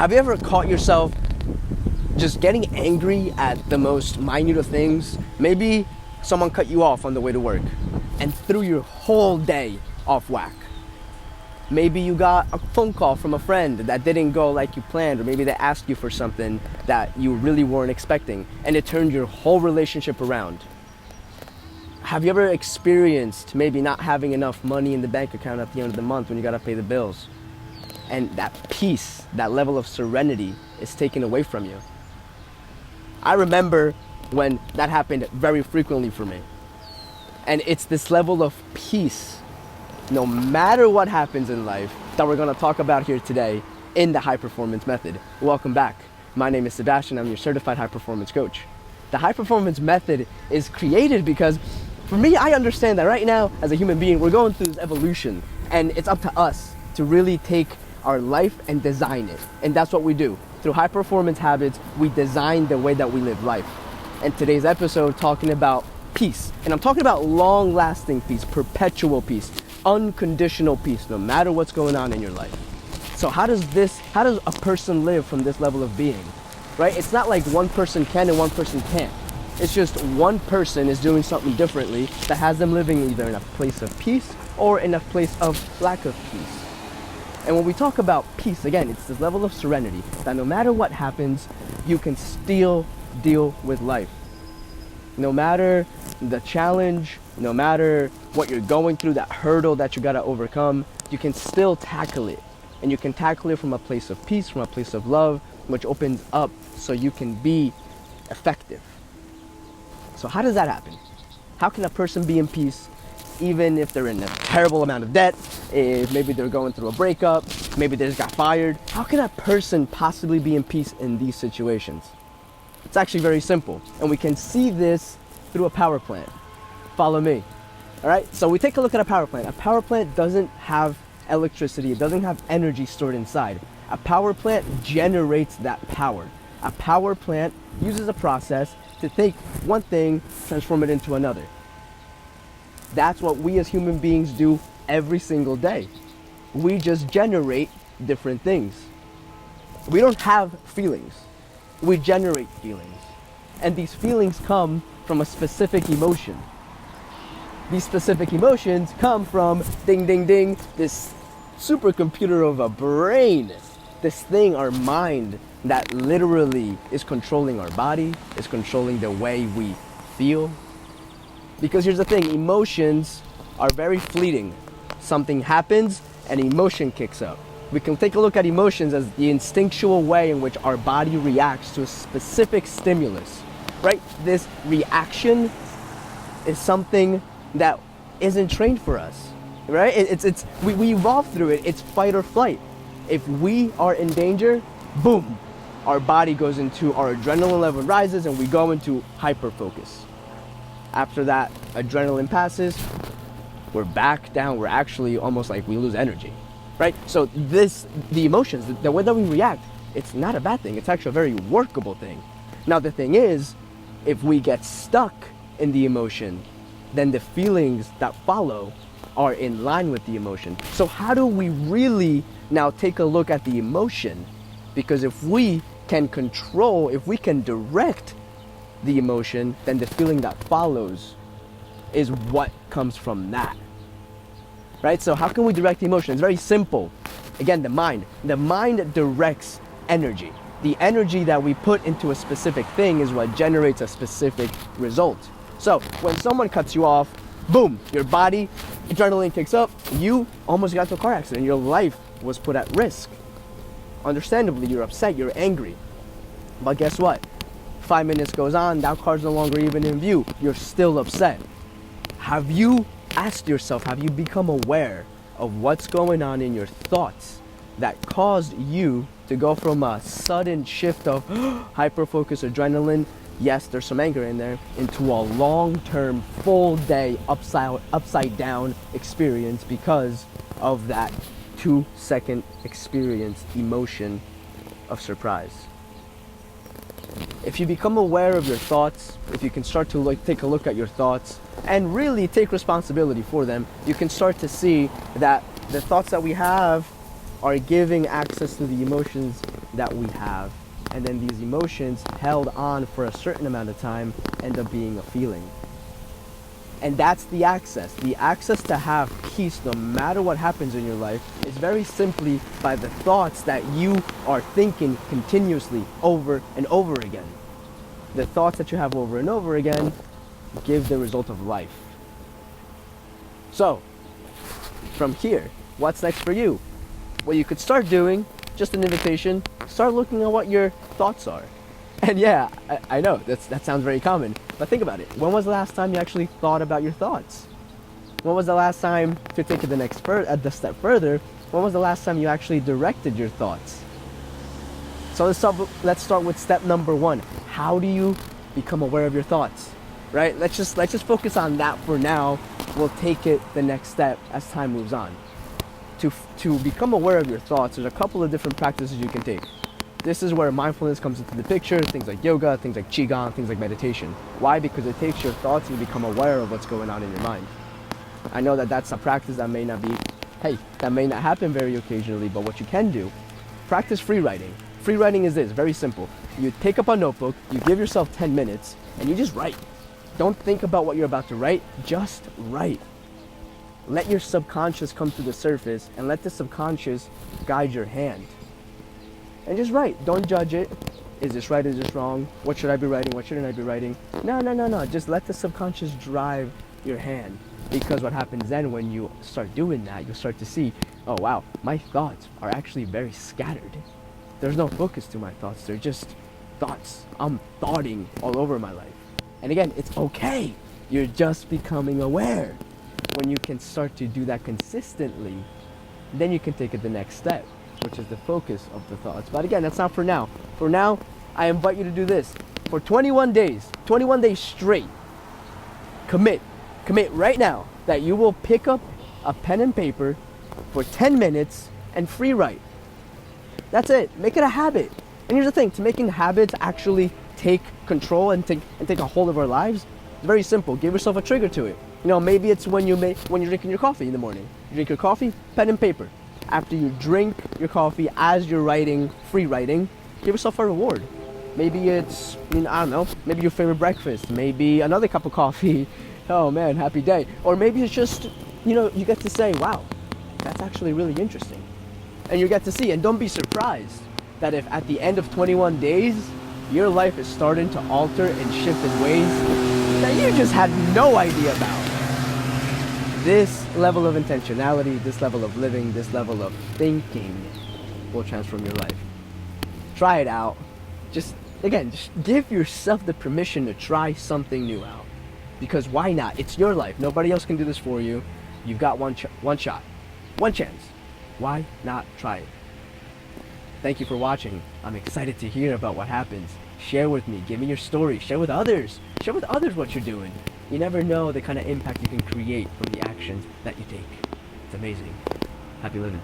Have you ever caught yourself just getting angry at the most minute of things? Maybe someone cut you off on the way to work and threw your whole day off whack. Maybe you got a phone call from a friend that didn't go like you planned, or maybe they asked you for something that you really weren't expecting, and it turned your whole relationship around. Have you ever experienced maybe not having enough money in the bank account at the end of the month when you gotta pay the bills? And that peace, that level of serenity is taken away from you. I remember when that happened very frequently for me. And it's this level of peace, no matter what happens in life, that we're gonna talk about here today in the High Performance Method. Welcome back. My name is Sebastian. I'm your certified high performance coach. The High Performance Method is created because, for me, I understand that right now, as a human being, we're going through this evolution, and it's up to us to really take our life and design it. And that's what we do. Through high performance habits, we design the way that we live life. And today's episode talking about peace. And I'm talking about long-lasting peace, perpetual peace, unconditional peace, no matter what's going on in your life. So how does a person live from this level of being, right? It's not like one person can and one person can't. It's just one person is doing something differently that has them living either in a place of peace or in a place of lack of peace. And when we talk about peace, again, it's this level of serenity that no matter what happens, you can still deal with life. No matter the challenge, no matter what you're going through, that hurdle that you gotta overcome, you can still tackle it. And you can tackle it from a place of peace, from a place of love, which opens up so you can be effective. So how does that happen? How can a person be in peace even if they're in a terrible amount of debt, if maybe they're going through a breakup, maybe they just got fired? How can a person possibly be in peace in these situations? It's actually very simple, and we can see this through a power plant. Follow me. All right, so we take a look at a power plant. A power plant doesn't have electricity, it doesn't have energy stored inside. A power plant generates that power. A power plant uses a process to take one thing, transform it into another. That's what we as human beings do every single day. We just generate different things. We don't have feelings. We generate feelings. And these feelings come from a specific emotion. These specific emotions come from, ding, ding, ding, this supercomputer of a brain. This thing, our mind, that literally is controlling our body, is controlling the way we feel. Because here's the thing, emotions are very fleeting. Something happens and emotion kicks up. We can take a look at emotions as the instinctual way in which our body reacts to a specific stimulus, right? This reaction is something that isn't trained for us, right? We evolve through it. It's fight or flight. If we are in danger, boom, our body goes into, our adrenaline level rises and we go into hyper focus. After that adrenaline passes, we're back down. We're actually almost like we lose energy, right? So the emotions, the way that we react, it's not a bad thing. It's actually a very workable thing. Now the thing is, if we get stuck in the emotion, then the feelings that follow are in line with the emotion. So how do we really now take a look at the emotion? Because if we can control, if we can direct the emotion, then the feeling that follows is what comes from that, right? So how can we direct the emotion? It's very simple. Again, the mind directs energy. The energy that we put into a specific thing is what generates a specific result. So when someone cuts you off, boom, your body, adrenaline kicks up, you almost got into a car accident, your life was put at risk. Understandably, you're upset, you're angry. But guess what? 5 minutes goes on, that car's no longer even in view. You're still upset. Have you asked yourself, have you become aware of what's going on in your thoughts that caused you to go from a sudden shift of hyper-focus adrenaline, yes, there's some anger in there, into a long-term, full day, upside down experience because of that 2-second experience emotion of surprise? If you become aware of your thoughts, if you can start to take a look at your thoughts and really take responsibility for them, you can start to see that the thoughts that we have are giving access to the emotions that we have, and then these emotions held on for a certain amount of time end up being a feeling. And that's the access. The access to have peace no matter what happens in your life is very simply by the thoughts that you are thinking continuously over and over again. The thoughts that you have over and over again give the result of life. So, from here, what's next for you? What you could start doing, just an invitation, start looking at what your thoughts are. And yeah, I know, that sounds very common, but think about it. When was the last time you actually thought about your thoughts? When was the last time, to take it the step further, when was the last time you actually directed your thoughts? So let's start with step number 1. How do you become aware of your thoughts? Right? Let's just focus on that for now. We'll take it the next step as time moves on. To become aware of your thoughts, there's a couple of different practices you can take. This is where mindfulness comes into the picture, things like yoga, things like qigong, things like meditation. Why? Because it takes your thoughts and you become aware of what's going on in your mind. I know that that's a practice that may not happen very occasionally, but what you can do, practice free writing. Free writing is this, very simple. You take up a notebook, you give yourself 10 minutes, and you just write. Don't think about what you're about to write, just write. Let your subconscious come to the surface and let the subconscious guide your hand. And just write. Don't judge it. Is this right? Is this wrong? What should I be writing? What shouldn't I be writing? No. Just let the subconscious drive your hand. Because what happens then when you start doing that, you'll start to see, oh wow, my thoughts are actually very scattered. There's no focus to my thoughts. They're just thoughts. I'm thoughting all over my life. And again, it's okay. You're just becoming aware. When you can start to do that consistently, then you can take it the next step, which is the focus of the thoughts. But again, that's not for now. For now, I invite you to do this. For 21 days straight, commit right now that you will pick up a pen and paper for 10 minutes and free write. That's it. Make it a habit. And here's the thing, to making habits actually take control and take a hold of our lives, it's very simple. Give yourself a trigger to it. You know, maybe it's when you're drinking your coffee in the morning. You drink your coffee, pen and paper. After you drink your coffee, as you're writing, free writing, give yourself a reward. Maybe it's, I don't know, maybe your favorite breakfast, maybe another cup of coffee. Oh man, happy day. Or maybe it's just, you get to say, wow, that's actually really interesting. And you get to see, and don't be surprised that if at the end of 21 days, your life is starting to alter and shift in ways that you just had no idea about. This level of intentionality, this level of living, this level of thinking will transform your life. Try it out. Just give yourself the permission to try something new out. Because why not? It's your life. Nobody else can do this for you. You've got one shot, one chance. Why not try it? Thank you for watching. I'm excited to hear about what happens. Share with me. Give me your story. Share with others. Share with others what you're doing. You never know the kind of impact you can create from the actions that you take. It's amazing. Happy living.